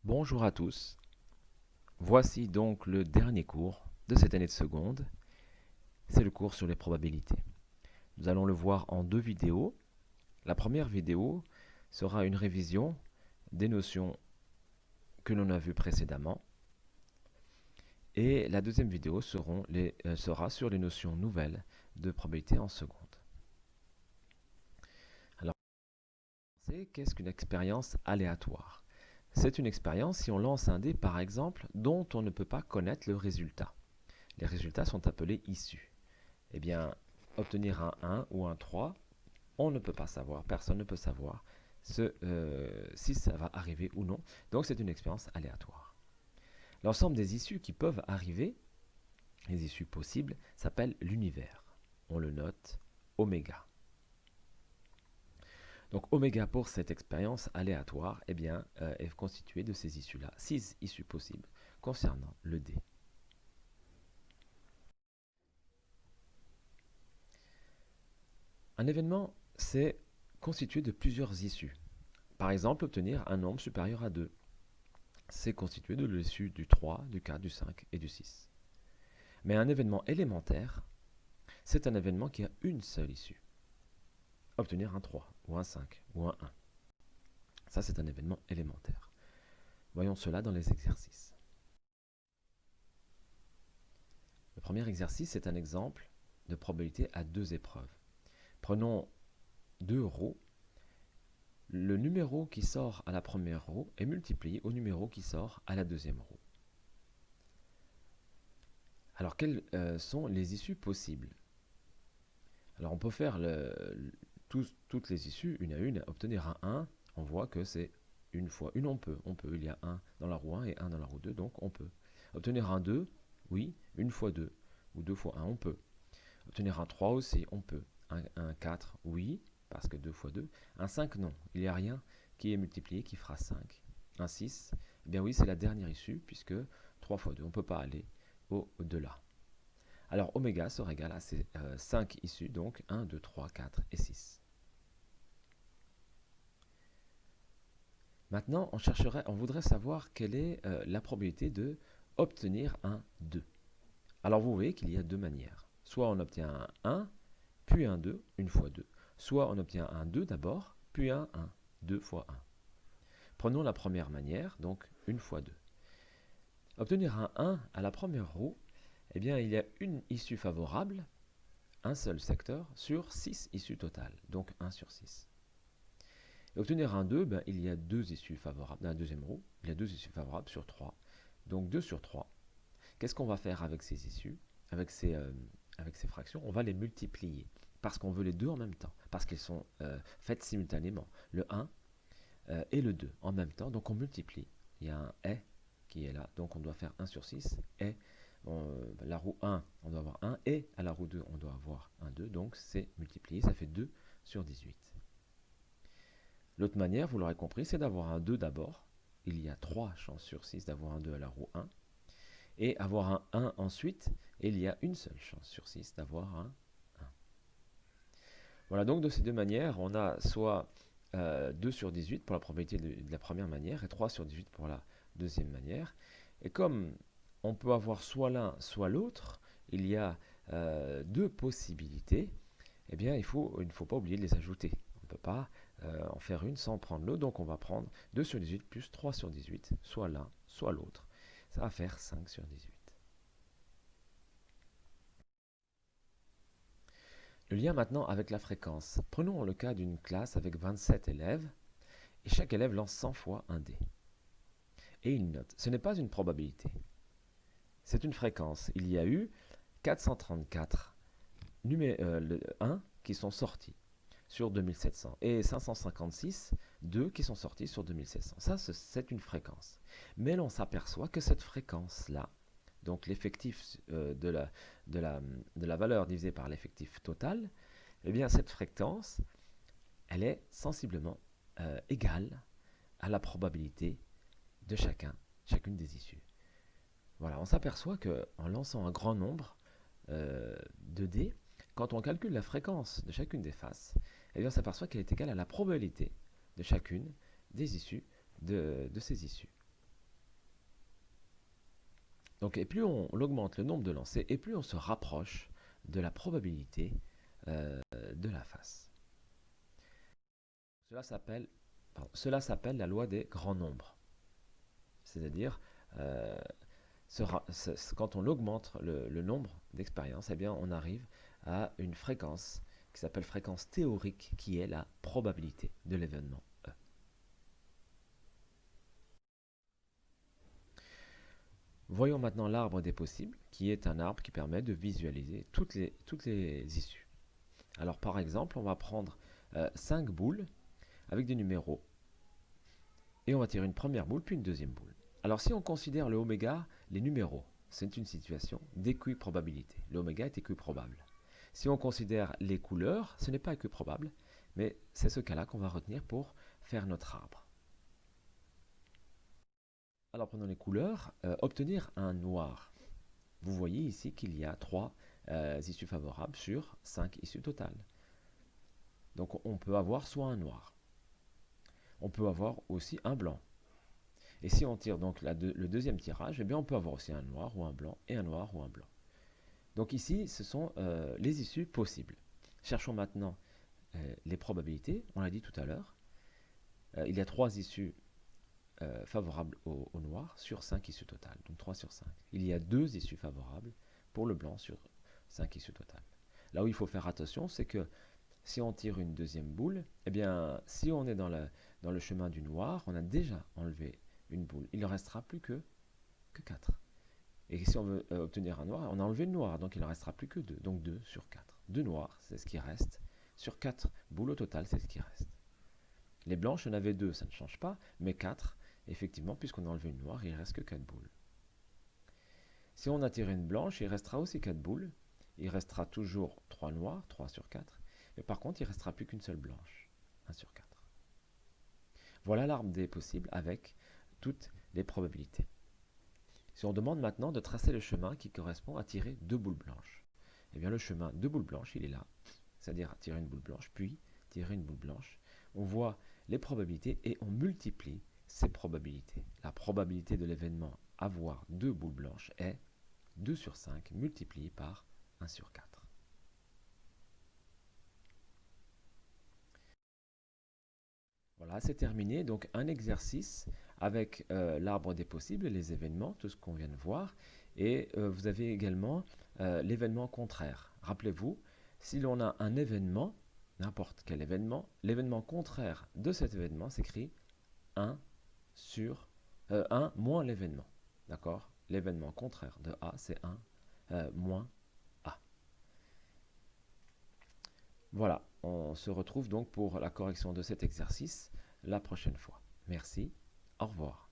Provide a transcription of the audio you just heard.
Bonjour à tous, voici donc le dernier cours de cette année de seconde, c'est le cours sur les probabilités. Nous allons le voir en deux vidéos. La première vidéo sera une révision des notions que l'on a vues précédemment et la deuxième vidéo sera sur les notions nouvelles de probabilité en seconde. Alors, qu'est-ce qu'une expérience aléatoire? C'est une expérience si on lance un dé par exemple dont on ne peut pas connaître le résultat. Les résultats sont appelés issus. Eh bien, obtenir un 1 ou un 3, on ne peut pas savoir, personne ne peut savoir si ça va arriver ou non. Donc c'est une expérience aléatoire. L'ensemble des issues qui peuvent arriver, les issues possibles, s'appelle l'univers. On le note oméga. Donc oméga pour cette expérience aléatoire est constitué de ces issues-là, 6 issues possibles concernant le dé. Un événement, c'est constitué de plusieurs issues. Par exemple, obtenir un nombre supérieur à 2. C'est constitué de l'issue du 3, du 4, du 5 et du 6. Mais un événement élémentaire, c'est un événement qui a une seule issue. Obtenir un 3, ou un 5, ou un 1. Ça, c'est un événement élémentaire. Voyons cela dans les exercices. Le premier exercice est un exemple de probabilité à deux épreuves. Prenons deux roues. Le numéro qui sort à la première roue est multiplié au numéro qui sort à la deuxième roue. Alors, quelles sont les issues possibles? Alors, on peut faire toutes les issues, une à une. Obtenir un 1, on voit que c'est une fois une, on peut. Il y a 1 dans la roue 1 et 1 dans la roue 2, donc on peut. Obtenir un 2, oui, une fois 2, ou 2 fois 1, on peut. Obtenir un 3 aussi, on peut. Un 4, oui, parce que 2 fois 2. Un 5, non, il n'y a rien qui est multiplié qui fera 5. Un 6, eh bien oui, c'est la dernière issue, puisque 3 fois 2, on ne peut pas aller au-delà. Alors oméga sera égal à ces 5 issues, donc 1, 2, 3, 4 et 6. Maintenant, on voudrait savoir quelle est la probabilité de obtenir un 2. Alors vous voyez qu'il y a deux manières. Soit on obtient un 1, puis un 2, une fois 2. Soit on obtient un 2 d'abord, puis un 1, 2 fois 1. Prenons la première manière, donc une fois 2. Obtenir un 1 à la première roue, eh bien il y a une issue favorable, un seul secteur, sur 6 issues totales, donc 1 sur 6. Et obtenir un 2, il y a deux issues favorables. Dans la deuxième roue, il y a deux issues favorables sur 3. Donc 2 sur 3. Qu'est-ce qu'on va faire avec ces issues, avec ces fractions? On va les multiplier, parce qu'on veut les deux en même temps, parce qu'elles sont faites simultanément. Le 1 et le 2 en même temps, donc on multiplie. Il y a un et qui est là, donc on doit faire 1 sur 6, et la roue 1, on doit avoir 1, et à la roue 2, on doit avoir un 2, donc c'est multiplié, ça fait 2 sur 18. L'autre manière, vous l'aurez compris, c'est d'avoir un 2 d'abord. Il y a 3 chances sur 6 d'avoir un 2 à la roue 1. Et avoir un 1 ensuite, et il y a une seule chance sur 6 d'avoir un 1. Voilà, donc de ces deux manières, on a soit 2 sur 18 pour la probabilité de la première manière, et 3 sur 18 pour la deuxième manière. Et comme on peut avoir soit l'un, soit l'autre, il y a deux possibilités, eh bien il ne faut pas oublier de les ajouter. On ne peut pas en faire une sans prendre l'autre, donc on va prendre 2 sur 18 plus 3 sur 18, soit l'un, soit l'autre. Ça va faire 5 sur 18. Le lien maintenant avec la fréquence. Prenons le cas d'une classe avec 27 élèves, et chaque élève lance 100 fois un dé. Et il note. Ce n'est pas une probabilité. C'est une fréquence. Il y a eu 434 1 qui sont sortis sur 2700 et 556 2 qui sont sortis sur 2700. Ça, c'est une fréquence. Mais l'on s'aperçoit que cette fréquence-là, donc l'effectif de la valeur divisée par l'effectif total, eh bien cette fréquence, elle est sensiblement égale à la probabilité de chacune des issues. Voilà, on s'aperçoit qu'en lançant un grand nombre de dés, quand on calcule la fréquence de chacune des faces, eh bien on s'aperçoit qu'elle est égale à la probabilité de chacune des issues de ces issues. Donc, et plus on augmente le nombre de lancers, et plus on se rapproche de la probabilité de la face. Cela s'appelle la loi des grands nombres. C'est-à-dire, euh, quand on augmente le nombre d'expériences, eh bien, on arrive à une fréquence qui s'appelle fréquence théorique, qui est la probabilité de l'événement E. Voyons maintenant l'arbre des possibles, qui est un arbre qui permet de visualiser toutes les issues. Alors par exemple, on va prendre 5 boules avec des numéros, et on va tirer une première boule, puis une deuxième boule. Alors si on considère le oméga, les numéros, c'est une situation d'équiprobabilité. Le oméga est équiprobable. Si on considère les couleurs, ce n'est pas équiprobable, mais c'est ce cas-là qu'on va retenir pour faire notre arbre. Alors prenons les couleurs, obtenir un noir. Vous voyez ici qu'il y a 3 issues favorables sur 5 issues totales. Donc on peut avoir soit un noir, on peut avoir aussi un blanc. Et si on tire donc le deuxième tirage, eh bien on peut avoir aussi un noir ou un blanc, et un noir ou un blanc. Donc ici, ce sont les issues possibles. Cherchons maintenant les probabilités. On l'a dit tout à l'heure. Il y a 3 issues favorables au noir sur 5 issues totales. Donc 3 sur 5. Il y a 2 issues favorables pour le blanc sur 5 issues totales. Là où il faut faire attention, c'est que si on tire une deuxième boule, eh bien, si on est dans le chemin du noir, on a déjà enlevé une boule. Il ne restera plus que 4. Et si on veut obtenir un noir, on a enlevé le noir, donc il ne restera plus que 2. Donc 2 sur 4. 2 noirs, c'est ce qui reste. Sur 4 boules au total, c'est ce qui reste. Les blanches, on avait 2, ça ne change pas, mais 4, effectivement, puisqu'on a enlevé une noire, il ne reste que 4 boules. Si on a tiré une blanche, il restera aussi 4 boules. Il restera toujours 3 noirs, 3 sur 4. Mais par contre, il ne restera plus qu'une seule blanche, 1 sur 4. Voilà l'arbre des possibles avec toutes les probabilités. Si on demande maintenant de tracer le chemin qui correspond à tirer 2 boules blanches, eh bien le chemin 2 boules blanches, il est là. C'est-à-dire tirer une boule blanche, puis tirer une boule blanche. On voit les probabilités et on multiplie ces probabilités. La probabilité de l'événement avoir 2 boules blanches est 2 sur 5 multiplié par 1 sur 4. Voilà, c'est terminé. Donc un exercice avec l'arbre des possibles, les événements, tout ce qu'on vient de voir. Et vous avez également l'événement contraire. Rappelez-vous, si l'on a un événement, n'importe quel événement, l'événement contraire de cet événement s'écrit 1 sur 1 moins l'événement. D'accord? L'événement contraire de A, c'est 1 moins A. Voilà, on se retrouve donc pour la correction de cet exercice la prochaine fois. Merci, au revoir.